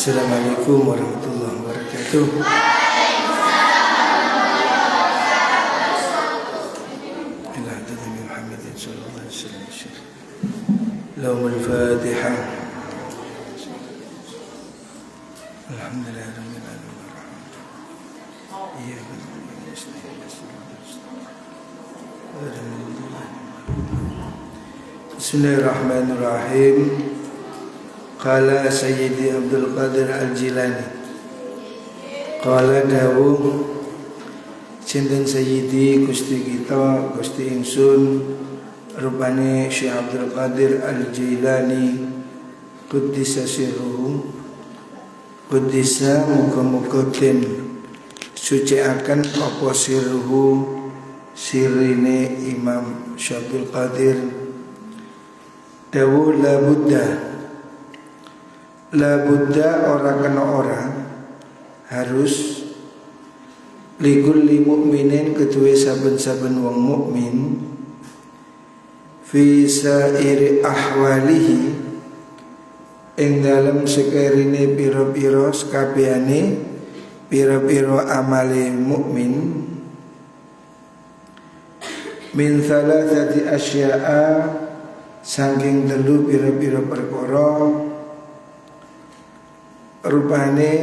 Assalamualaikum warahmatullahi wabarakatuh. Ila Nabi Muhammad sallallahu alaihi wasallam. Lahumul Fatihah. Alhamdulillahirabbil alamin. Iyyaka na'budu wa iyyaka nasta'in. Bismillahirrahmanirrahim. Qala Sayyidi Abdul Qadir Al-Jilani. Qala dawuh sinten Sayyidi Gusti kita Gusti ingsun rupane Syekh Abdul Qadir Al-Jilani Quddisa sirruhu. Quddisa muga-muga den suciaken apa sirruhu sirine Imam Syekh Abdul Qadir. Dawuh la buddha ora kena ora harus likulli mukminin kedue saben-saben wong mukmin fi sairi ahwalihi ing dalem sekerine pira-pira sakabehane pira-pira amale mukmin min thalathati asya'a saking telu pira-pira perkara rupane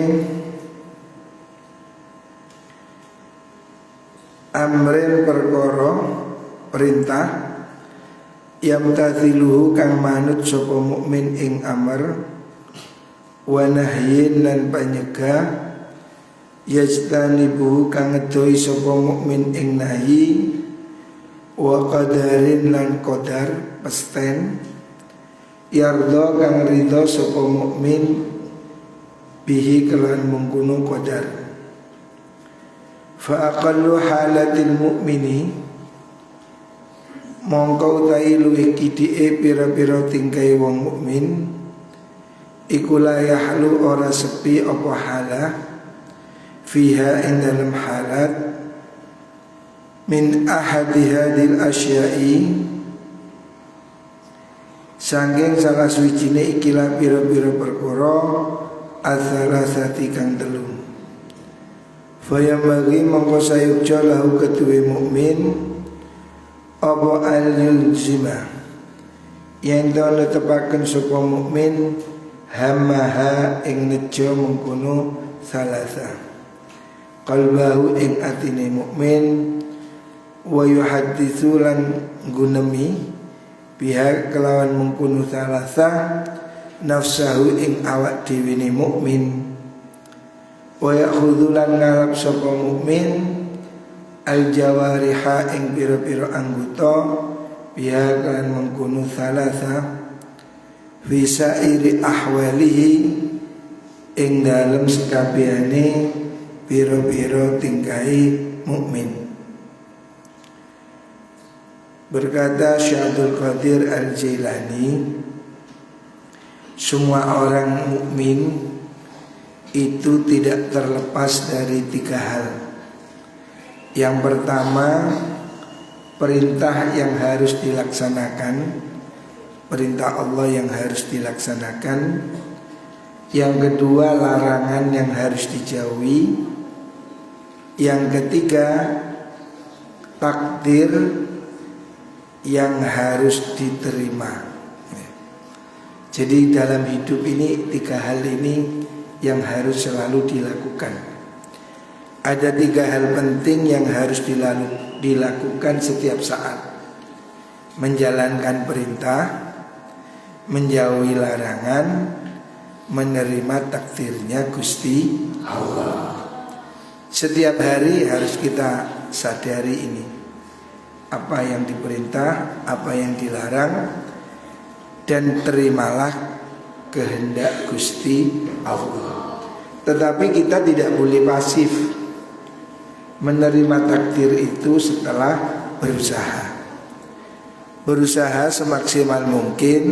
amrin perkara perintah yang tathiluhu kang manut sapa mukmin ing amr wa nahyin lan panyegah yajtanibuhu kang ngedoi sapa mukmin ing nahi wa qadarin lan qadar pesten yarda kang ridha sapa mukmin bihi kelan mengkuno qadar. Fa aqallu halatil mu'mini mongko utahi luwih kidike pira-pira tingkahe wong mukmin iku la yahlu ora sepi apa halah fiha ing dalam halat min ahadi hadil asya'i sangking salah suwijine ikilah pira-pira perkara athalasati kang telu. Faya bagi mongko sayukja lahu kedue mukmin apa al-yulzima yen to netepaken sapa mukmin hamaha ing nejo mengkono salasa qalbahu ing atine mukmin wa yuhadditsu lan gunemi biha kelawan mengkono salasa nafsahu ing awak dhewe ne mukmin wa ya'khudhu lan ngalap sapa mukmin al jawariha ing pira-pira anggota biha kan mengkono salasa fi sairi ahwalihi ing dalem sekabehane pira-pira tingkahe mukmin. Berkata Syekh Abdul Qadir Al-Jilani, semua orang mukmin itu tidak terlepas dari tiga hal. Yang pertama, perintah yang harus dilaksanakan, perintah Allah yang harus dilaksanakan. Yang kedua, larangan yang harus dijauhi. Yang ketiga, takdir yang harus diterima. Jadi dalam hidup ini tiga hal ini yang harus selalu dilakukan. Ada tiga hal penting yang harus dilakukan setiap saat: menjalankan perintah, menjauhi larangan, menerima takdirnya Gusti Allah. Setiap hari harus kita sadari ini, apa yang diperintah, apa yang dilarang, dan terimalah kehendak Gusti Allah. Tetapi kita tidak boleh pasif. Menerima takdir itu setelah berusaha semaksimal mungkin,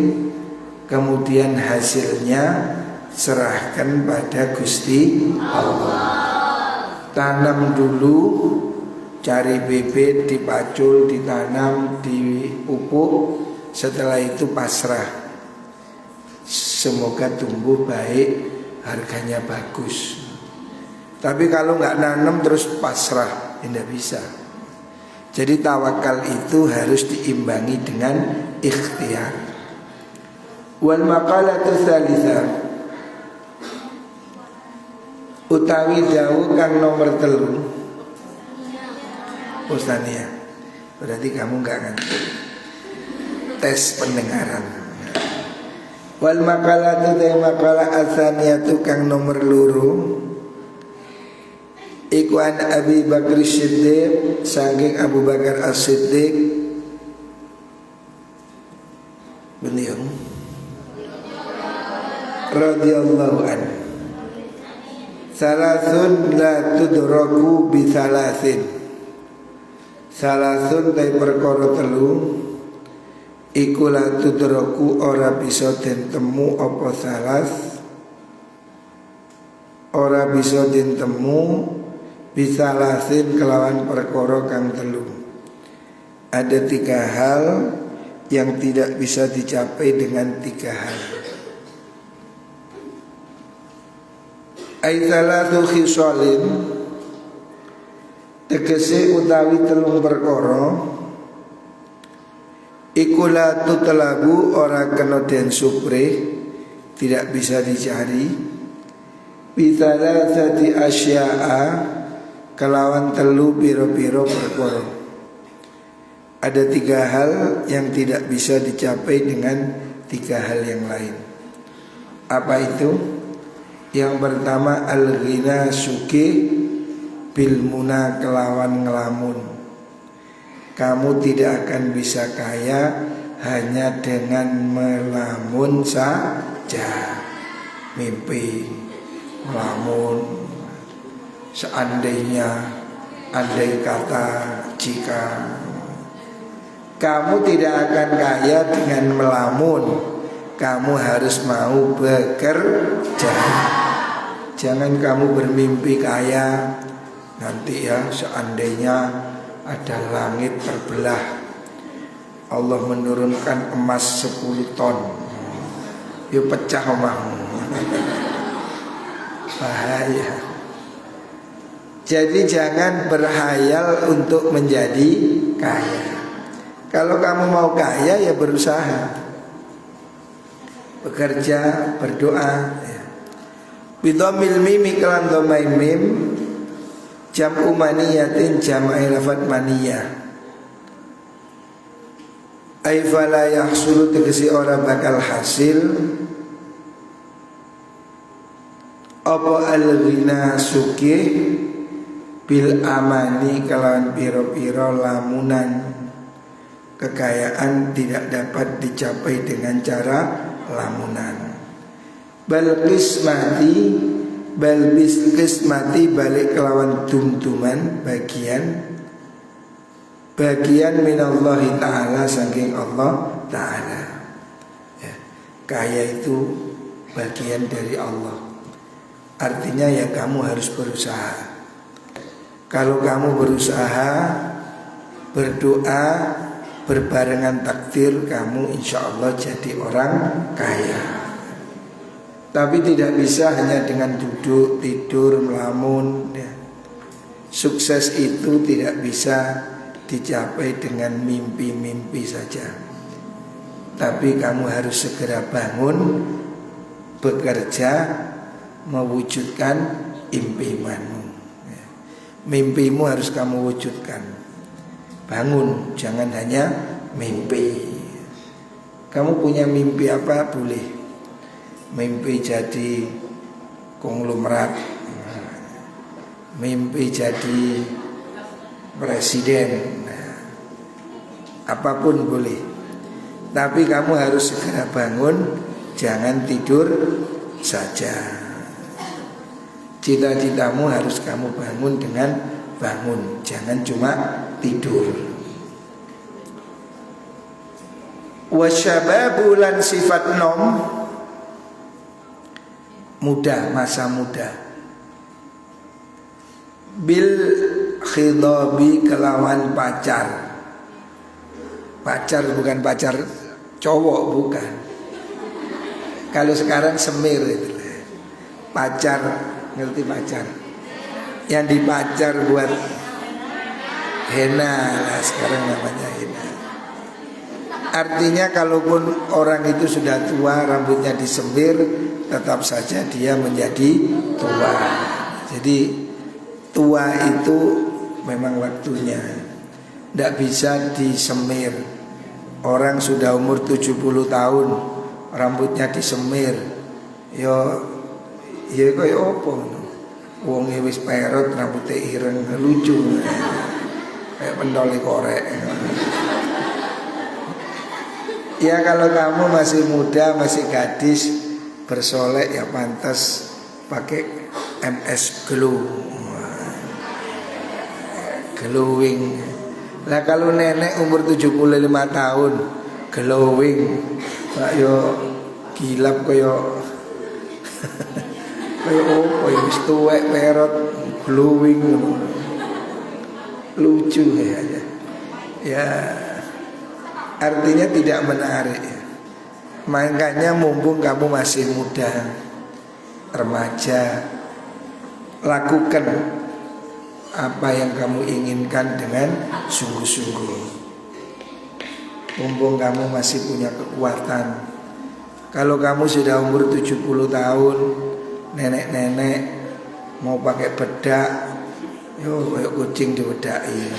kemudian hasilnya serahkan pada Gusti Allah. Tanam dulu, cari bibit, dipacul, ditanam, dipupuk, setelah itu pasrah. Semoga tumbuh baik, harganya bagus. Tapi kalau nggak nanam terus pasrah, tidak bisa. Jadi tawakal itu harus diimbangi dengan ikhtiar. Wal maqalatu tsalitsa, utawi dawuh kang nomor 3. Ustania, berarti kamu nggak ngerti tes pendengaran. Wal maqalatu ta maqala atsaniyatu kang nomor 2, iku an Abi Bakar Siddiq, saking Abu Bakar As-Siddiq beliau radhiyallahu anhu, salasun la tudraku bi salasin, salasun ta perkara 3 iku la tudraku ora bisa den temu apa salas, ora bisa den temu bisa lasin kelawan perkara kang 3. Ada 3 hal yang tidak bisa dicapai dengan 3 hal. Aitalatu khisalin, tegese utawi 3 perkara iku la tutlabu ora kena den supre, tidak bisa dicari. Bitalasati asya'a, kelawan 3 piro-piro perkara. Ada 3 hal yang tidak bisa dicapai dengan 3 hal yang lain. Apa itu? Yang pertama al-ghina, suki, bil muna, kelawan ngelamun. Kamu tidak akan bisa kaya hanya dengan melamun saja. Mimpi, melamun, seandainya, andai kata, jika. Kamu tidak akan kaya dengan melamun. Kamu harus mau bekerja. Jangan kamu bermimpi kaya, nanti ya seandainya ada langit terbelah, Allah menurunkan emas 10 ton, yuk pecah omahmu. Bahaya. Jadi jangan berhayal untuk menjadi kaya. Kalau kamu mau kaya ya berusaha, bekerja, berdoa ya. Bidhamil mimi kelan dhamai mim, jam'u maniyatin jam'i lafad maniyah. Ai fala yahsulu, tegesi ora bakal hasil apa al-ghina sugih bil amani kelawan piro-piro lamunan. Kekayaan tidak dapat dicapai dengan cara lamunan. Bal qismati, bal qismati balik kelawan tumtuman, bagian minallahi ta'ala, saking Allah ta'ala ya. Kaya itu bagian dari Allah. Artinya ya kamu harus berusaha. Kalau kamu berusaha, berdoa, berbarengan takdir, kamu insya Allah jadi orang kaya. Tapi tidak bisa hanya dengan duduk, tidur, melamun ya. Sukses itu tidak bisa dicapai dengan mimpi-mimpi saja. Tapi kamu harus segera bangun, bekerja, mewujudkan impianmu ya. Mimpimu harus kamu wujudkan. Bangun, jangan hanya mimpi. Kamu punya mimpi apa? Boleh. Mimpi jadi konglomerat, mimpi jadi presiden, apapun boleh. Tapi kamu harus segera bangun, jangan tidur saja. Cita-citamu harus kamu bangun dengan bangun, jangan cuma tidur. Wasyababu lan sifat nom, muda, masa muda. Bil khidabi kelawan pacar. Pacar bukan pacar cowok, bukan. Kalau sekarang semir itu. pacar, ngerti pacar? Yang dipacar buat henna, nah sekarang namanya henna. Artinya kalaupun orang itu sudah tua, rambutnya disemir, tetap saja dia menjadi tua. Jadi tua itu memang waktunya, tidak bisa disemir. Orang sudah umur 70 tahun, rambutnya disemir, yo kaya apa? Wong wis perot, rambutnya ireng, lucu, kayak pendoli korek. Ya kalau kamu masih muda, masih gadis, bersolek ya pantas pakai MS Glow, glowing. Nah kalau nenek umur 75 tahun glowing, Pak yo gilap koyo koyo opo yo wis tuwek perot glowing, lucu ya. Ya artinya tidak menarik. Makanya mumpung kamu masih muda, remaja, lakukan apa yang kamu inginkan dengan sungguh-sungguh. Mumpung kamu masih punya kekuatan. Kalau kamu sudah umur 70 tahun, nenek-nenek mau pakai bedak, yo kayak kucing diwedaki.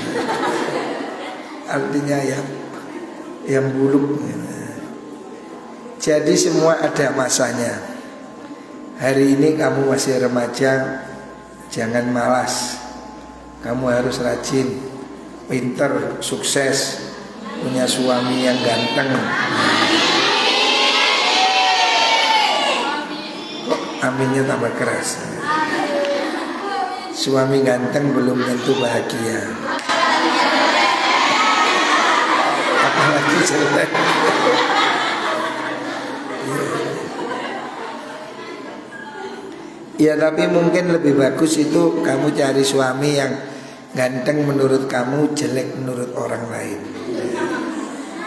Artinya ya yang buluk. Jadi semua ada masanya. Hari ini kamu masih remaja, jangan malas. Kamu harus rajin, pinter, sukses, punya suami yang ganteng. Kok aminnya tambah keras? Suami ganteng belum tentu bahagia, apalagi jelek. Ya tapi mungkin lebih bagus itu kamu cari suami yang ganteng menurut kamu, jelek menurut orang lain,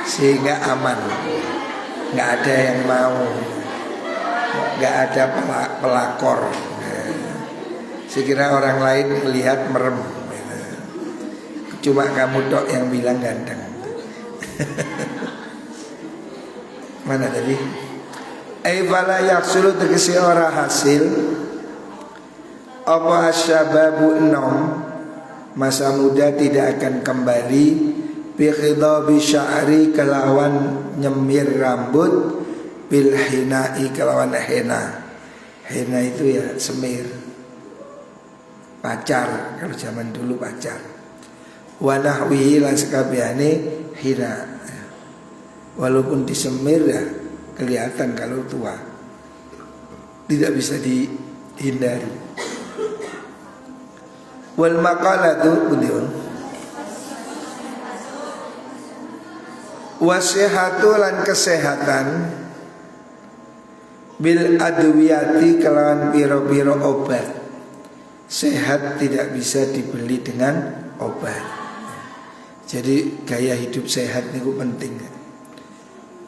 sehingga aman. Nggak ada yang mau, nggak ada pelakor. Sekira orang lain melihat merem, cuma kamu tok yang bilang ganteng. Mana tadi? Fala yaksulu tegesi ora hasil apa asyababu enom, masa muda tidak akan kembali bi khidabi sya'ri kelawan nyemir rambut, bil hinai kelawan hena. Hena itu ya semir, pacar, kalau zaman dulu pacar. Wa nahwihi lan sekabehane hina. Walaupun disemir ya kelihatan kalau tua, tidak bisa dihindari. Wal maqalatu budiun wasihatu lan kesehatan bil adwiyati kelawan piro-piro obat. Sehat tidak bisa dibeli dengan obat. Jadi gaya hidup sehat itu penting.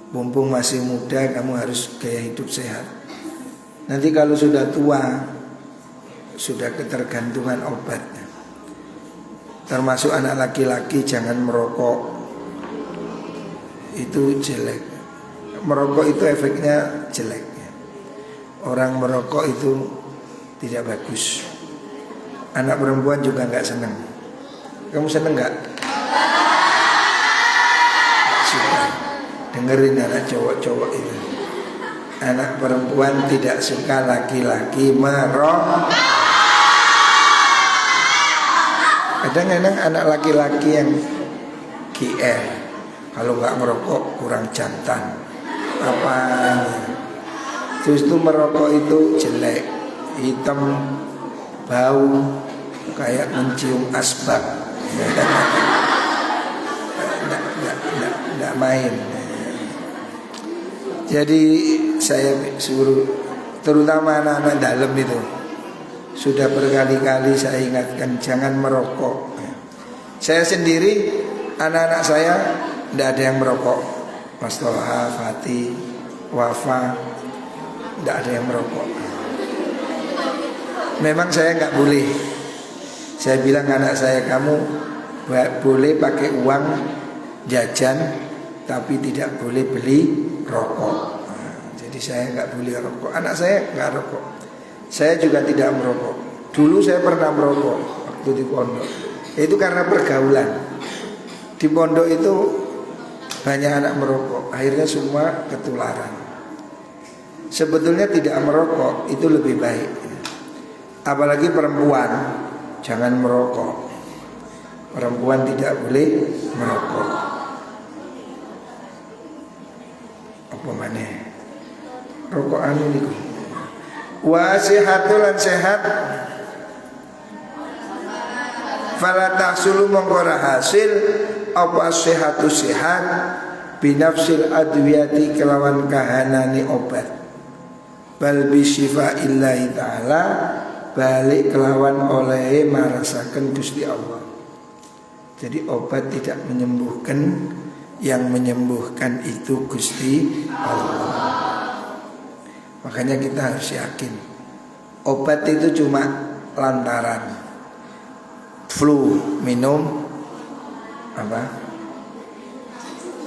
Mumpung masih muda kamu harus gaya hidup sehat. Nanti kalau sudah tua, sudah ketergantungan obat. Termasuk anak laki-laki jangan merokok, itu jelek. Merokok itu efeknya jelek. Orang merokok itu tidak bagus. Anak perempuan juga nggak senang. Kamu senang nggak? Suka. Dengerin anak cowok-cowok itu. Anak perempuan tidak suka laki-laki merokok. Kadang-kadang anak laki-laki yang GR, kalau nggak merokok kurang jantan. Apanya? Terus itu merokok itu jelek, hitam, bau, kayak mencium asbak. Nggak main. Jadi saya suruh, terutama anak-anak dalam itu, sudah berkali-kali saya ingatkan jangan merokok. Saya sendiri, anak-anak saya tidak ada yang merokok. Mas Toha, Fatih, Wafa, tidak ada yang merokok. Memang saya nggak boleh. Saya bilang anak saya, kamu boleh pakai uang jajan, tapi tidak boleh beli rokok. Jadi saya nggak boleh rokok. Anak saya nggak rokok. Saya juga tidak merokok. Dulu saya pernah merokok waktu di pondok. Itu karena pergaulan. Di pondok itu banyak anak merokok. Akhirnya semua ketularan. Sebetulnya tidak merokok itu lebih baik. Apalagi perempuan, jangan merokok. Perempuan tidak boleh merokok. Apa mana? Rokok anu niku. Wa sihatul sehat. Fala tahsulu mongkora hasil apa sehatu sehat binafsil adwiyati kelawan kahanani obat. Bal bi syifaillahi ta'ala balik kelawan oleh marasaken Gusti Allah. Jadi obat tidak menyembuhkan, yang menyembuhkan itu Gusti Allah. Makanya kita harus yakin obat itu cuma lantaran. Flu minum apa?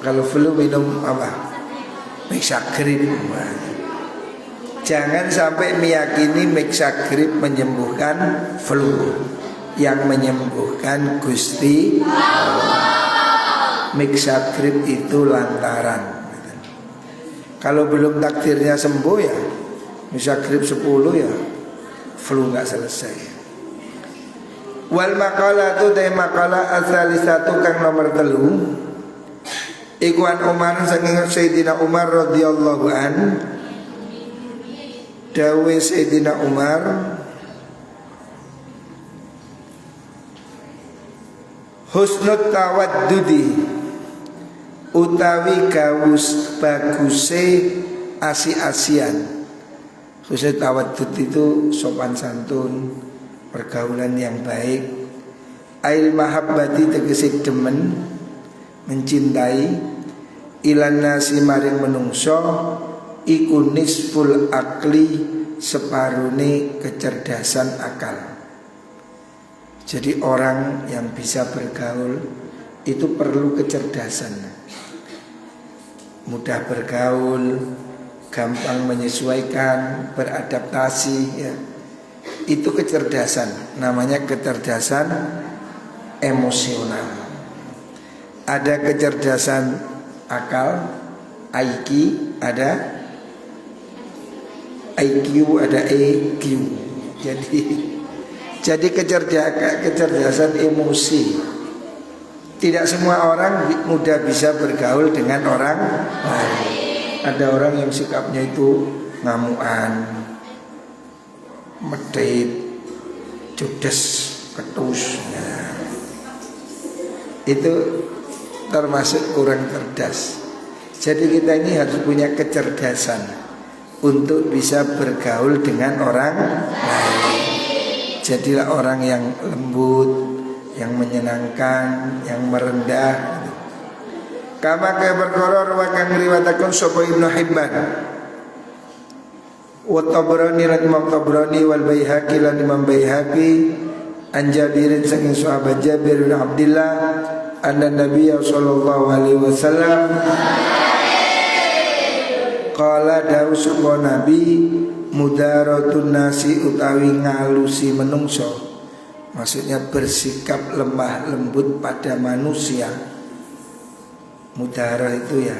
Kalau flu minum apa? Mixagrip. Jangan sampai meyakini Mixagrip menyembuhkan flu. Yang menyembuhkan Gusti Allah. Mixagrip itu lantaran. Kalau belum takdirnya sembuh ya Mixagrip 10 ya flu nggak selesai. Wal maqalah tu de maqalah asalisatu kang nomor 3 Ikhwan Umar saking Sayyidina Umar radhiyallahu an. Dawe Sayyidina Umar, husnut tawaddudi utawi gawus baguse asi-asian. Husnut tawaddud itu sopan santun, pergaulan yang baik. Ail mahabbati tegese demen, mencintai, ilan nasi maring menungso, iku nisful akli separune kecerdasan akal. Jadi orang yang bisa bergaul itu perlu kecerdasan. Mudah bergaul, gampang menyesuaikan, beradaptasi ya. Itu kecerdasan, namanya kecerdasan emosional. Ada kecerdasan akal, IQ, ada IQ, ada EQ. Jadi kecerdasan emosi. Tidak semua orang mudah bisa bergaul dengan orang lain. Ada orang yang sikapnya itu ngamuan, medit, judes, ketus. Nah, itu termasuk kurang cerdas. Jadi kita ini harus punya kecerdasan untuk bisa bergaul dengan orang lain. Jadilah orang yang lembut, yang menyenangkan, yang merendah. Kama kaya perkara wa kang riwayataken sapa Ibnu Hibban wa Tabrani lan Imam Tabrani wal Baihaqi lan Imam Baihaqi an Jabirin saking sahabat Jabir bin Abdullah anna Nabi sallallahu alaihi wasallam qala dawu sapa Nabi mudaratun nasi utawi ngalusi menungso, maksudnya bersikap lemah lembut pada manusia. Mudarah itu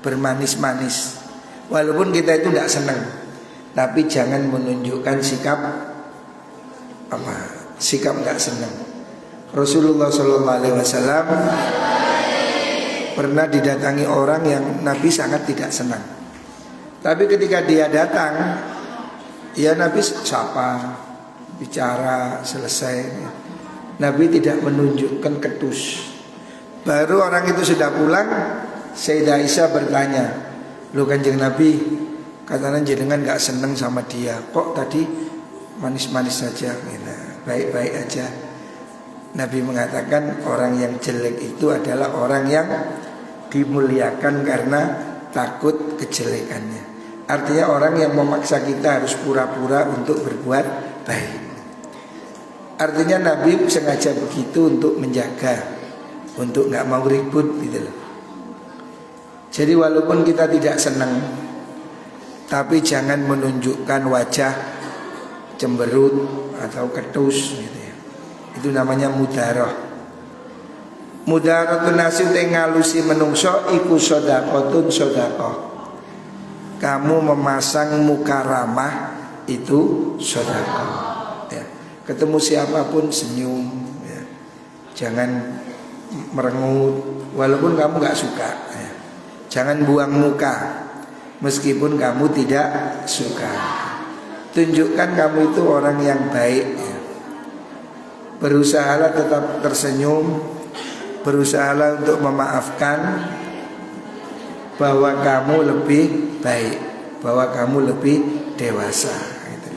bermanis-manis. Walaupun kita itu tidak senang, tapi jangan menunjukkan sikap nggak senang. Rasulullah SAW pernah didatangi orang yang Nabi sangat tidak senang. Tapi ketika dia datang, ya Nabi sapa, bicara, selesai. Nabi tidak menunjukkan ketus. Baru orang itu sudah pulang, Sayyidah Aisyah bertanya, "Lu Kanjeng Nabi, katanya jenengan gak seneng sama dia, kok tadi manis-manis saja, baik-baik aja." Nabi mengatakan orang yang jelek itu adalah orang yang dimuliakan karena takut kejelekannya. Artinya orang yang memaksa kita harus pura-pura untuk berbuat baik. Artinya Nabi sengaja begitu untuk menjaga, untuk nggak mau ribut gitu loh. Jadi walaupun kita tidak senang, tapi jangan menunjukkan wajah cemberut atau ketus gitu ya. Itu namanya mudarah. Mudaratun nasi te ngalusi menungso iku sedekahun sedekah. Kamu memasang muka ramah itu sedekah. Ya. Ketemu siapapun senyum ya. Jangan merengut walaupun kamu gak suka ya. Jangan buang muka meskipun kamu tidak suka. Tunjukkan kamu itu orang yang baik ya. Berusahalah tetap tersenyum, berusahalah untuk memaafkan, bahwa kamu lebih baik, bahwa kamu lebih dewasa gitu.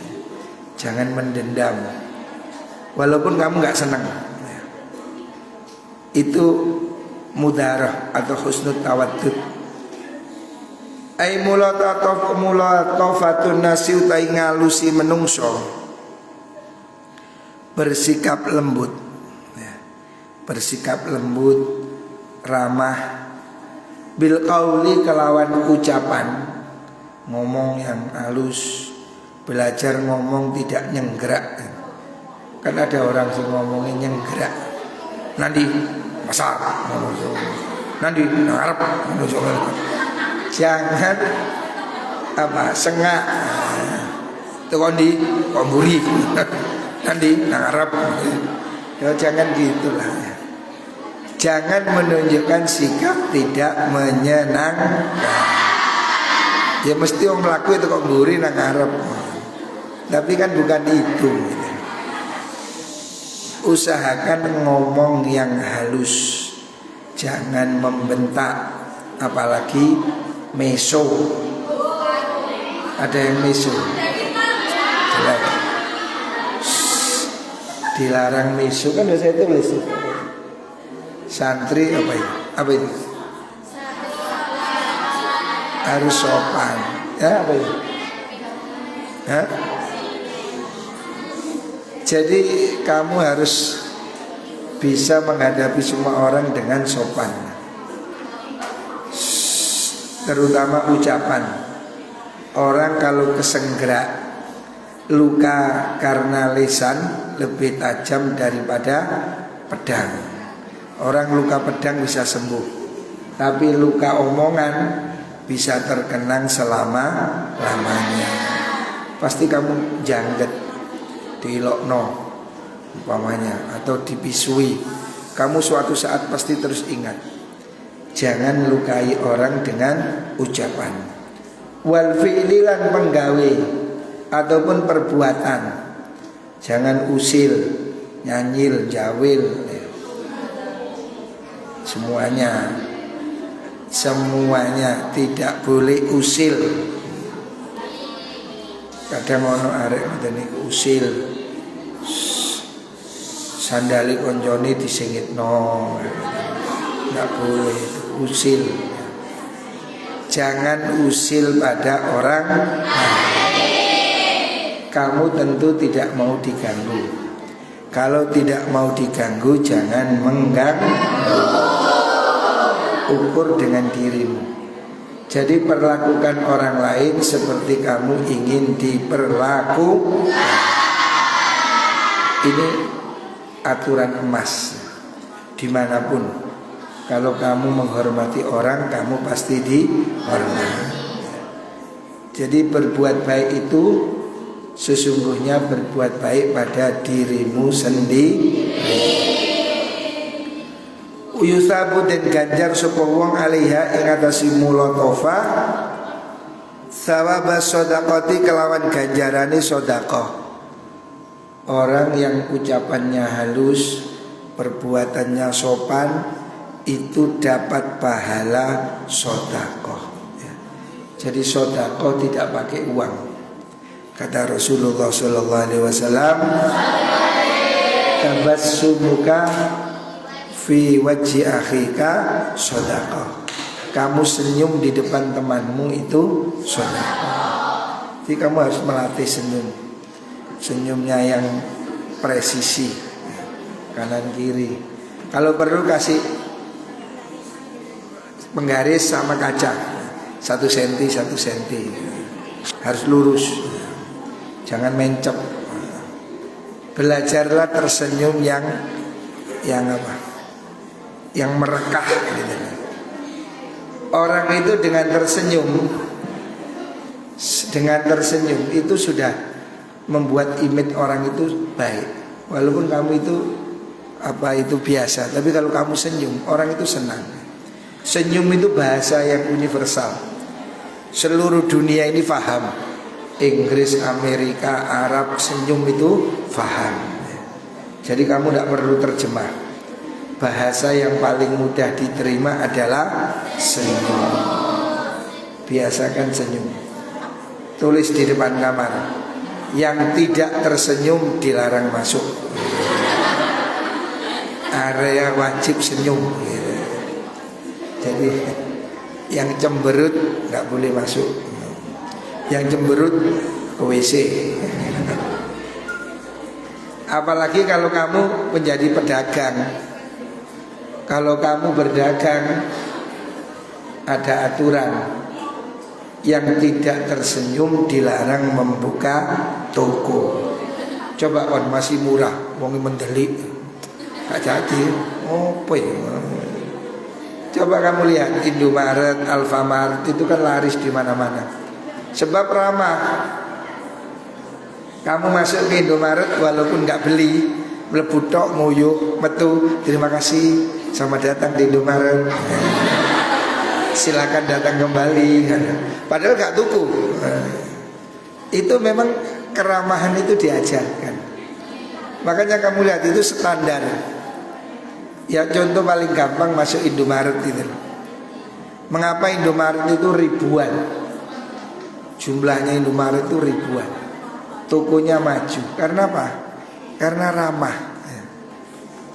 Jangan mendendam walaupun kamu gak senang ya. Itu mudarah atau husnul tawaddud. Ai mulatafatun nasi utai ngalusi menungso, bersikap lembut ya. Bersikap lembut, ramah, bil qauli kelawan ucapan, ngomong yang halus, belajar ngomong tidak nyenggerak. Kan ada orang sih ngomongnya nyenggerak. Nanti masak, nanti ngarep, jangan sengak. Tukon di komburi, nanti ngarep. Ya jangan gitulah. Jangan menunjukkan sikap tidak menyenangkan. Ya mesti orang melaku itu kok mburi nang ngarep. Tapi kan bukan itu. Usahakan ngomong yang halus, jangan membentak, apalagi meso. Ada yang meso. Dilarang meso kan udah saya tulis. Santri apa itu? Apa itu? Harus sopan. Ya apa itu? Hah? Jadi kamu harus bisa menghadapi semua orang dengan sopan. Terutama ucapan. Orang kalau kesenggerak, luka karena lisan lebih tajam daripada pedang. Orang luka pedang bisa sembuh, tapi luka omongan bisa terkenang selama-lamanya. Pasti kamu jangget, diilokno umpamanya, atau dipisui. Kamu suatu saat pasti terus ingat. Jangan lukai orang dengan ucapan. Wal fi'li lan penggawe ataupun perbuatan. Jangan usil, nyanyil, jawil. Semuanya tidak boleh usil. Kadang ono arek ngene usil. Sandali koncone disingitno. Enggak boleh usil. Jangan usil pada orang. Kamu tentu tidak mau diganggu. Kalau tidak mau diganggu, jangan mengganggu. Ukur dengan dirimu. Jadi perlakukan orang lain seperti kamu ingin diperlakukan. Ini aturan emas dimanapun. Kalau kamu menghormati orang, kamu pasti dihormati. Jadi berbuat baik itu sesungguhnya berbuat baik pada dirimu sendiri. Uyusabu dan ganjar sapa wong alaiha ing atase mulatofa sawaba sedekati kelawan ganjarane sedekah. Orang yang ucapannya halus, perbuatannya sopan, itu dapat pahala sedekah ya. Jadi sedekah tidak pakai uang. Kata Rasulullah sallallahu alaihi wasallam, tabassumuka fi wajhi akhika sedekah. Kamu senyum di depan temanmu itu sedekah. Jadi kamu harus melatih senyum. Senyumnya yang presisi, kanan kiri. Kalau perlu kasih penggaris sama kaca 1 cm 1 cm. Harus lurus, jangan mencep. Belajarlah tersenyum yang apa? Yang merekah gitu. Orang itu dengan tersenyum itu sudah membuat image orang itu baik. Walaupun kamu itu biasa, tapi kalau kamu senyum, orang itu senang. Senyum itu bahasa yang universal. Seluruh dunia ini paham. Inggris, Amerika, Arab, senyum itu paham. Jadi kamu tidak perlu terjemah. Bahasa yang paling mudah diterima adalah senyum. Biasakan senyum. Tulis di depan kamar, yang tidak tersenyum dilarang masuk. Area wajib senyum. Jadi yang cemberut nggak boleh masuk. Yang cemberut ke WC. Apalagi kalau kamu menjadi pedagang. Kalau kamu berdagang, ada aturan. Yang tidak tersenyum dilarang membuka toko. Coba kan masih murah, wong mendelik, gak jadi. Coba kamu lihat Indomaret, Alfamart itu kan laris di mana-mana. Sebab ramah. Kamu masuk ke Indomaret walaupun nggak beli, mlebu tok nguyuh metu, terima kasih, selamat datang di Indomaret. Silakan datang kembali. Padahal gak tuku. Itu memang keramahan itu diajarkan. Makanya kamu lihat itu standar. Ya contoh paling gampang masuk Indomaret itu. Mengapa Indomaret itu ribuan? Jumlahnya Indomaret itu ribuan. Tokonya maju. Karena apa? Karena ramah.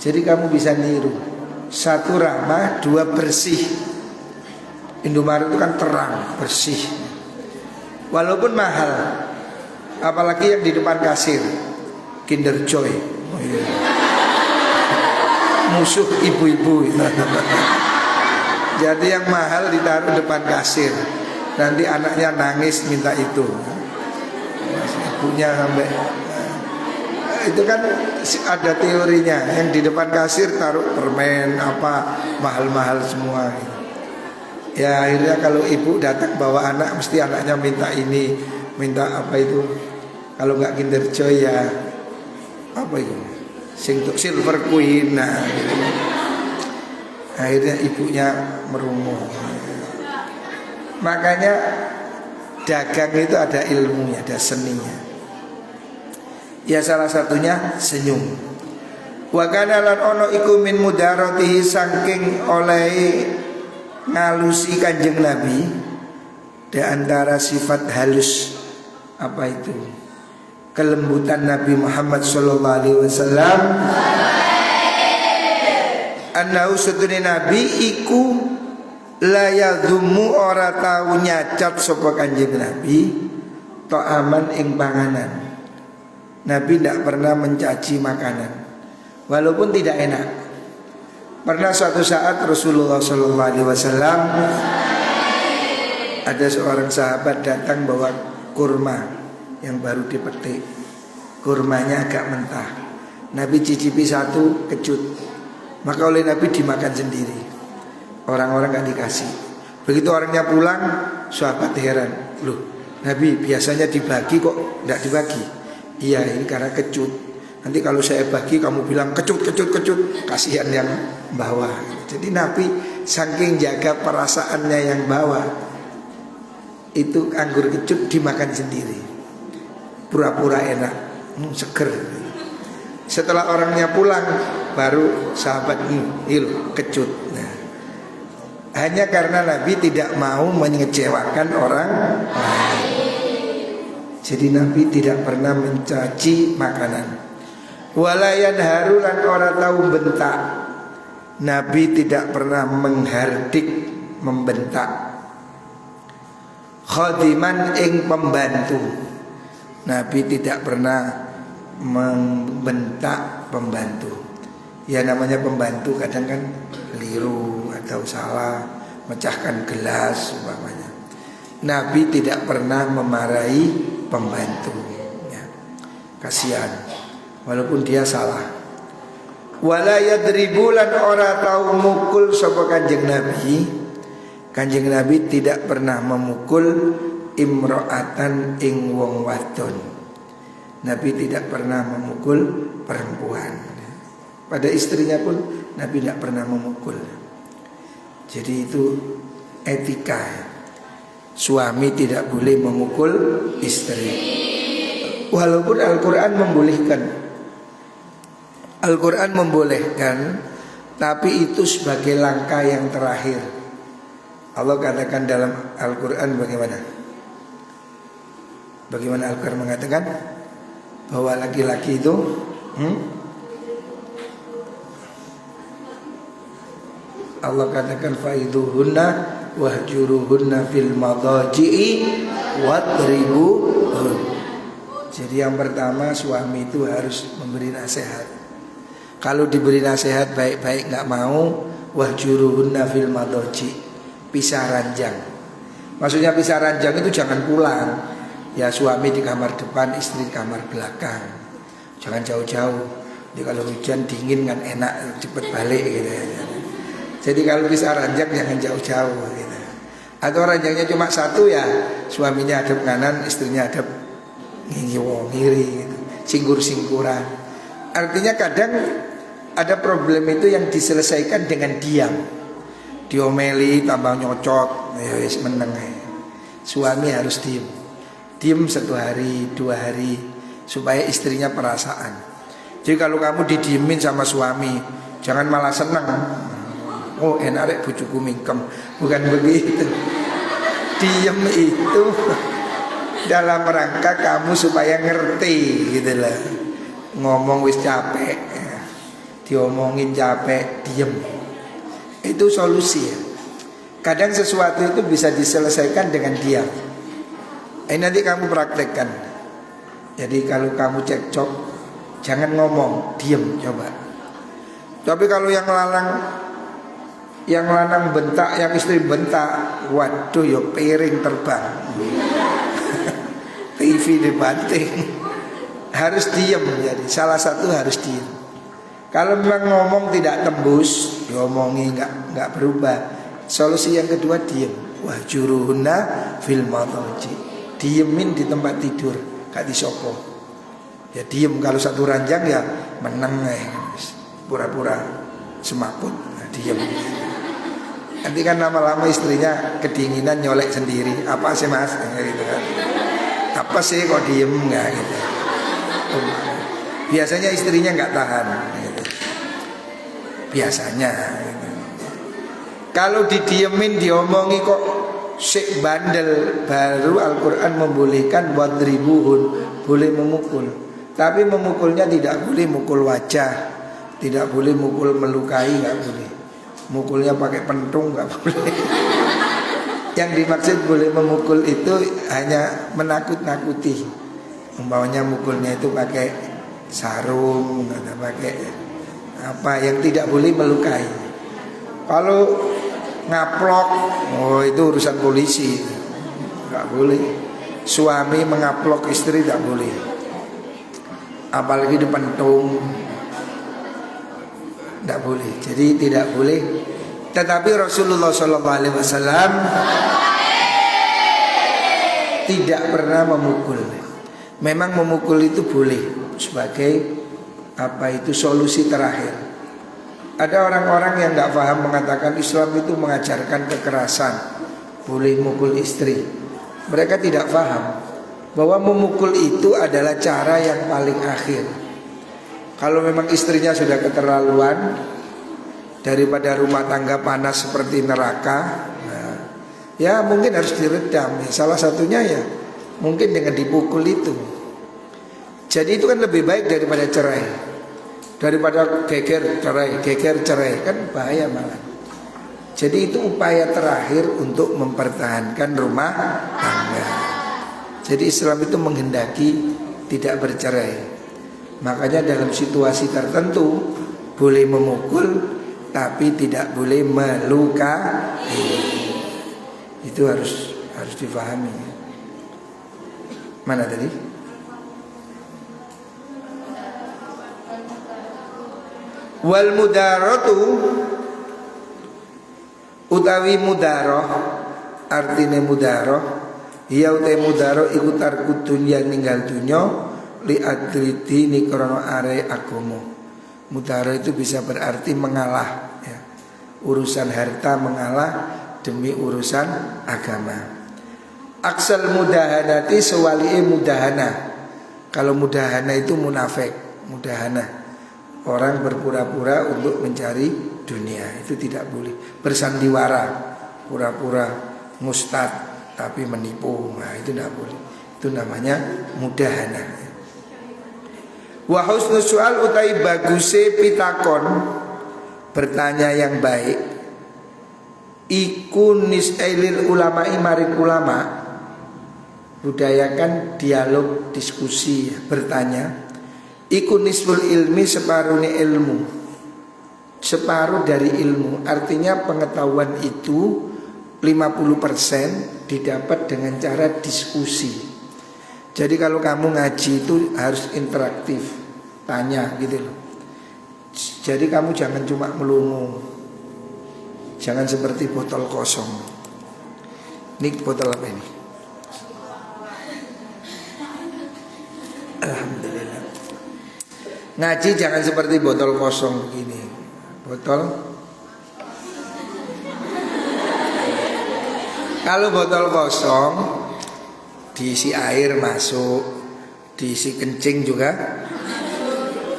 Jadi kamu bisa niru. 1 ramah, 2 bersih. Indomaret itu kan terang, bersih. Walaupun mahal. Apalagi yang di depan kasir, Kinder Joy. Musuh ibu-ibu. Jadi yang mahal ditaruh depan kasir. Nanti anaknya nangis minta itu. Ibunya sampai. Itu kan ada teorinya. Yang di depan kasir taruh permen apa mahal-mahal semua. Ya akhirnya kalau ibu datang bawa anak, mesti anaknya minta ini, minta apa itu. Kalau nggak Kinder Joy ya apa itu, Silver Queen. Nah gitu. Akhirnya ibunya merungu. Makanya dagang itu ada ilmunya, ada seninya. Ya salah satunya senyum. Wa kana lan ono iku min mudaratihi saking oleh ngalusi kanjeng Nabi. Di antara sifat halus apa itu? Kelembutan Nabi Muhammad sallallahu alaihi wasallam. Annahu satune Nabi iku la yadhumu ora tau nyacat sapa kanjeng Nabi ta'aman ing panganan. Nabi tidak pernah mencaci makanan walaupun tidak enak. Pernah suatu saat Rasulullah SAW ada seorang sahabat datang bawa kurma yang baru dipetik. Kurmanya agak mentah. Nabi cicipi 1, kecut. Maka oleh Nabi dimakan sendiri. Orang-orang gak dikasih. Begitu orangnya pulang, sahabat heran. Loh, Nabi biasanya dibagi kok tidak dibagi? Iya, ini karena kecut. Nanti kalau saya bagi kamu bilang kecut. Kasihan yang bawah. Jadi Nabi saking jaga perasaannya yang bawah, itu anggur kecut dimakan sendiri. Pura-pura enak, seger. Setelah orangnya pulang, baru sahabat kecut. Nah, hanya karena Nabi tidak mau mengecewakan orang lain. Jadi Nabi tidak pernah mencaci makanan. Walayan harulan orang tahu bentak. Nabi tidak pernah menghardik, membentak. Khadiman ing pembantu. Nabi tidak pernah membentak pembantu. Ya namanya pembantu kadang kan keliru atau salah, mecahkan gelas umpamanya. Nabi tidak pernah memarahi pembantu ya. Kasihan walaupun dia salah. Wala yadribulan ora tau mukul sapa Kanjeng Nabi. Kanjeng Nabi tidak pernah memukul imro'atan ing wong wadon. Nabi tidak pernah memukul perempuan. Pada istrinya pun Nabi tidak pernah memukul. Jadi itu etika. Suami tidak boleh memukul istri. Walaupun Al-Quran membolehkan. Al-Quran membolehkan, tapi itu sebagai langkah yang terakhir. Allah katakan dalam Al-Quran bagaimana? Bagaimana Al-Quran mengatakan bahwa laki-laki itu Allah katakan faiduhunna wahjuruhunna fil madaji'i wadribuhun. Jadi yang pertama suami itu harus memberi nasihat. Kalau diberi nasihat baik-baik nggak mau, wahjuruhunna fil madaji, pisah ranjang. Maksudnya pisah ranjang itu jangan pulang. Ya suami di kamar depan, istri di kamar belakang. Jangan jauh-jauh. Jadi kalau hujan dingin kan enak cepet balik gitu ya. Jadi kalau bisa ranjang jangan jauh-jauh gitu. Atau ranjangnya cuma satu ya, suaminya hadap kanan, istrinya hadap ngiri gitu. Singgur-singguran. Artinya kadang ada problem itu yang diselesaikan dengan diam. Diomeli tambah nyocot, ya wis meneng. Suami harus diem. Diem 1 hari, 2 hari supaya istrinya perasaan. Jadi kalau kamu didiemin sama suami, jangan malah senang. Oh enak rek bojoku mingkem. Bukan begitu. Diem itu dalam rangka kamu supaya ngerti gitu lah. Ngomong wis capek, diomongin capek, diem. Itu solusi ya. Kadang sesuatu itu bisa diselesaikan dengan diam. Ini nanti kamu praktekkan. Jadi kalau kamu cekcok, jangan ngomong, diem coba. Tapi kalau yang lanang bentak, yang istri bentak, waduh ya piring terbang. TV dibanting. Harus diem jadi. Salah satu harus diem. Kalau memang ngomong tidak tembus, diomongi nggak berubah. Solusi yang kedua diem. Wahjuruhunna fil madaji. Diemin di tempat tidur, gak disopo. Ya diem, kalau satu ranjang ya meneng pura-pura semakut, nah, diem. Nanti kan lama-lama istrinya kedinginan nyolek sendiri. Apa sih mas? Gitu kan. Apa sih kok diem nggak gitu. Biasanya istrinya nggak tahan gitu. Biasanya gitu. Kalau didiemin diomongi kok sik bandel, baru Al-Quran membolehkan wadribuhun, boleh memukul. Tapi memukulnya tidak boleh mukul wajah, tidak boleh mukul melukai, nggak boleh. Mukulnya pakai pentung nggak boleh. Yang dimaksud boleh memukul itu hanya menakut-nakuti. Umpamanya mukulnya itu pakai sarung atau pakai apa yang tidak boleh melukai. Kalau ngaplok, oh itu urusan polisi, nggak boleh. Suami mengaplok istri tidak boleh, apalagi dipentung, tidak boleh. Jadi tidak boleh. Tetapi Rasulullah SAW tidak pernah memukul. Memang memukul itu boleh sebagai apa itu solusi terakhir. Ada orang-orang yang nggak paham mengatakan Islam itu mengajarkan kekerasan, boleh mukul istri. Mereka tidak paham bahwa memukul itu adalah cara yang paling akhir. Kalau memang istrinya sudah keterlaluan, daripada rumah tangga panas seperti neraka, nah, ya mungkin harus diredam. Salah satunya ya mungkin dengan dipukul itu. Jadi itu kan lebih baik daripada cerai. Daripada geger cerai kan bahaya malah. Jadi itu upaya terakhir untuk mempertahankan rumah tangga. Jadi Islam itu menghendaki tidak bercerai. Makanya dalam situasi tertentu boleh memukul tapi tidak boleh melukai. Itu harus difahami. Mana tadi? Wal mudaratu utawi mudaroh, artine mudaroh ya utai mudaroh iku tarku dunya ninggal dunya li adriti ni krono are agomo. Mudaroh itu bisa berarti mengalah ya. Urusan harta mengalah demi urusan agama. Aksal mudahanati sewali'i mudahana. Kalau mudahana itu munafik, mudahana orang berpura-pura untuk mencari dunia, itu tidak boleh. Bersandiwara, pura-pura mustad tapi menipu, nah itu tidak boleh. Itu namanya mudahana. Wa husnul su'al utai baguse pitakon, bertanya yang baik. Iku nis'ailil ulama'i maring ulama, budayakan dialog diskusi bertanya. Iku nisful ilmi separuhnya ilmu, separuh dari ilmu. Artinya pengetahuan itu 50% didapat dengan cara diskusi. Jadi kalau kamu ngaji itu harus interaktif, tanya gitu loh. Jadi kamu jangan cuma melungu, jangan seperti botol kosong. Ini botol apa ini? Alhamdulillah. Ngaji jangan seperti botol kosong begini. Botol, kalau botol kosong diisi air masuk, diisi kencing juga,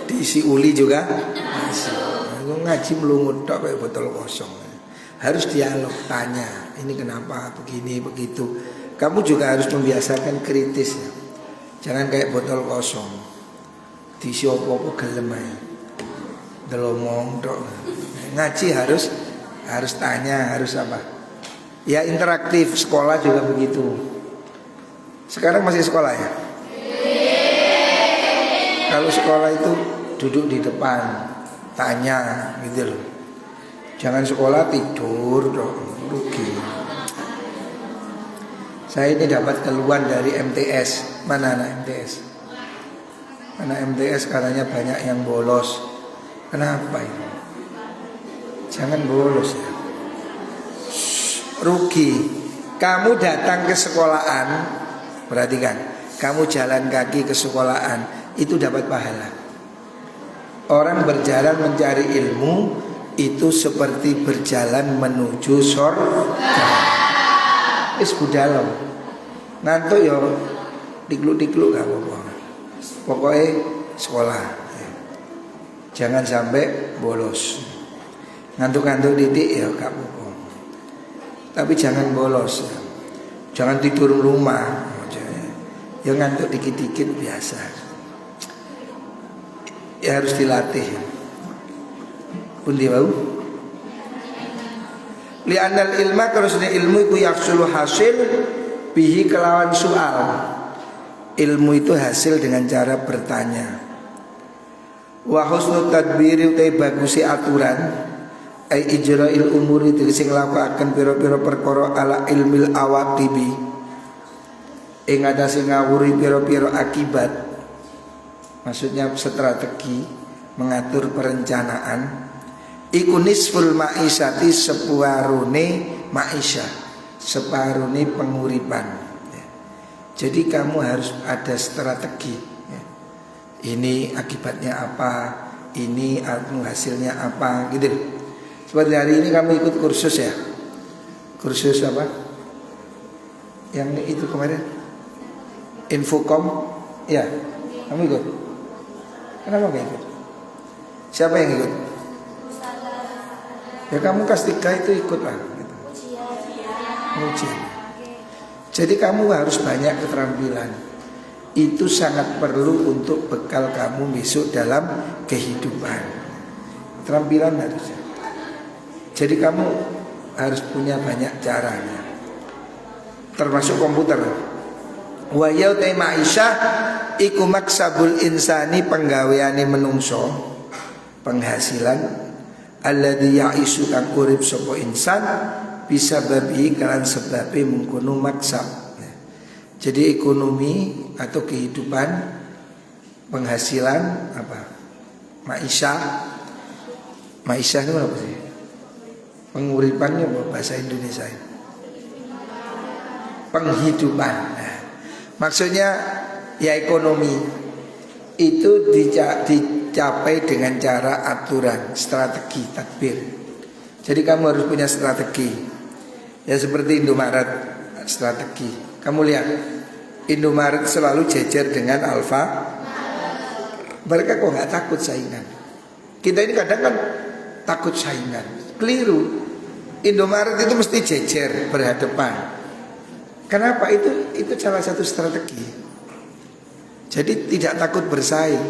diisi uli juga masuk. Ngaji melungut tok kayak botol kosong. Harus dialog, tanya, ini kenapa begini begitu. Kamu juga harus membiasakan kritis ya. Jangan kayak botol kosong. Diisi opo-opo gelem ae. Delomong tok. Ngaji harus tanya, harus apa? Ya interaktif, sekolah juga begitu. Sekarang masih sekolah ya? Kalau sekolah itu duduk di depan, tanya gitu loh. Jangan sekolah tidur dong, rugi. Saya ini dapat keluhan dari MTS. Mana anak MTS? Anak MTS katanya banyak yang bolos. Kenapa ini? Jangan bolos ya. Rugi. Kamu datang ke sekolahan, perhatikan, kamu jalan kaki ke sekolahan, itu dapat pahala. Orang berjalan mencari ilmu itu seperti berjalan menuju surga. Is budal. Ngantuk yo dikluk-dikluk gak apa-apa. Pokoknya sekolah. Jangan sampai bolos. Ngantuk-ngantuk didik ya gak apa-apa. Tapi jangan bolos. Jangan tidur rumah. Ya ngantuk dikit-dikit biasa. Ya harus dilatih. Pundi wau? Li'anal ilma karena ilmu iku yaksulu hasil bihi kelawan soal. Ilmu itu hasil dengan cara bertanya. Wa husnul tadbiri utai bagusi aturan ai ijra'il umuri tegese nglakokaken pira-pira perkara ala ilmil awaqibi ing atase ngawuri pira-pira akibat. Maksudnya strategi mengatur perencanaan. Iku nisful ma'isyati separuhne ma'isyah, separuhne penguripan. Jadi kamu harus ada strategi. Ini akibatnya apa? Ini hasilnya apa? Gitu. Seperti hari ini kamu ikut kursus ya. Kursus apa? Yang itu kemarin Infokom. Ya, kamu ikut. Kenapa gak ikut? Siapa yang ikut? Ya kamu kelas 3 itu ikutlah gitu. Ujian. Jadi kamu harus banyak keterampilan. Itu sangat perlu untuk bekal kamu besok dalam kehidupan. Keterampilan harus. Jadi kamu harus punya banyak caranya. Termasuk komputer. Wa ya ta ma'isyah iku maksabul insani penggaweane menungso, penghasilan alladzi ya'isu kang urip sapa insan bisa babi kalan sebabe mengkono maksab. Jadi ekonomi atau kehidupan penghasilan apa? Ma'isyah. Ma'isyah itu apa sih? Penguripannya apa bahasa Indonesia? Penghidupan. Nah, maksudnya ya ekonomi itu dicapai dengan cara aturan, strategi, tadbir. Jadi kamu harus punya strategi. Ya seperti Indomaret, strategi. Kamu lihat Indomaret selalu jejer dengan Alfa. Mereka kok nggak takut saingan. Kita ini kadang kan takut saingan. Keliru. Indomaret itu mesti jejer berhadapan. Kenapa? Itu salah satu strategi. Jadi tidak takut bersaing.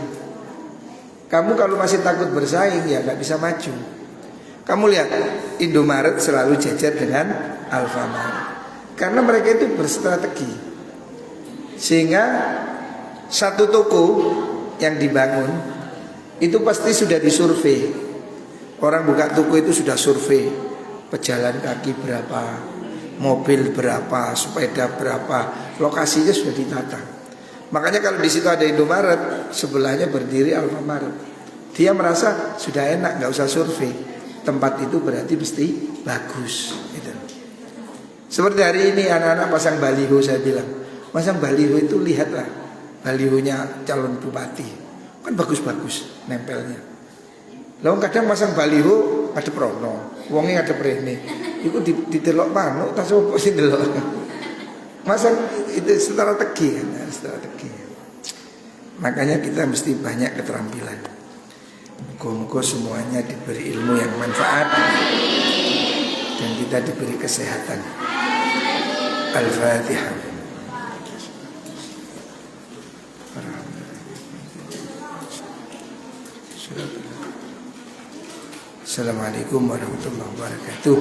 Kamu kalau masih takut bersaing ya nggak bisa maju. Kamu lihat Indomaret selalu jejer dengan Alfamart. Karena mereka itu berstrategi. Sehingga satu toko yang dibangun itu pasti sudah disurvei. Orang buka toko itu sudah survei, pejalan kaki berapa, mobil berapa, sepeda berapa, lokasinya sudah ditata. Makanya kalau di situ ada Indomaret, sebelahnya berdiri Alfamart. Dia merasa sudah enak, nggak usah survei. Tempat itu berarti mesti bagus. Gitu. Seperti hari ini anak-anak pasang baliho, saya bilang, pasang baliho itu lihatlah balihonya calon bupati, kan bagus-bagus nempelnya. Lalu kadang pasang baliho ada prono, wongnya ada prene, itu ditelok manuk, tak sopo sih delok. Masang itu strategi kan, strategi. Makanya kita mesti banyak keterampilan. Muka-muka semuanya diberi ilmu yang manfaat dan kita diberi kesehatan. Al-Fatihah. Assalamualaikum warahmatullahi wabarakatuh.